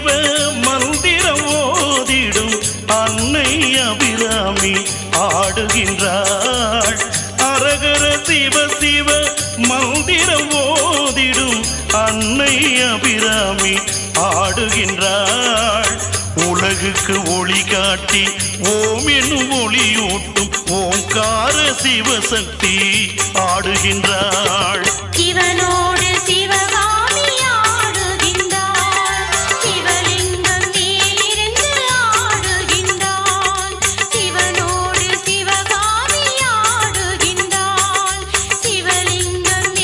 சிவ மந்திரம் ஓதிடும் அன்னை அபிராமி ஆடுகின்றாள். அரகர சிவ சிவ மந்திரம் ஓதிடும் அன்னை அபிராமி ஆடுகின்றாள். உலகுக்கு ஒளி காட்டி ஓம் என்னும் ஒளியூட்டும் ஓங்கார சிவசக்தி ஆடுகின்றாள்.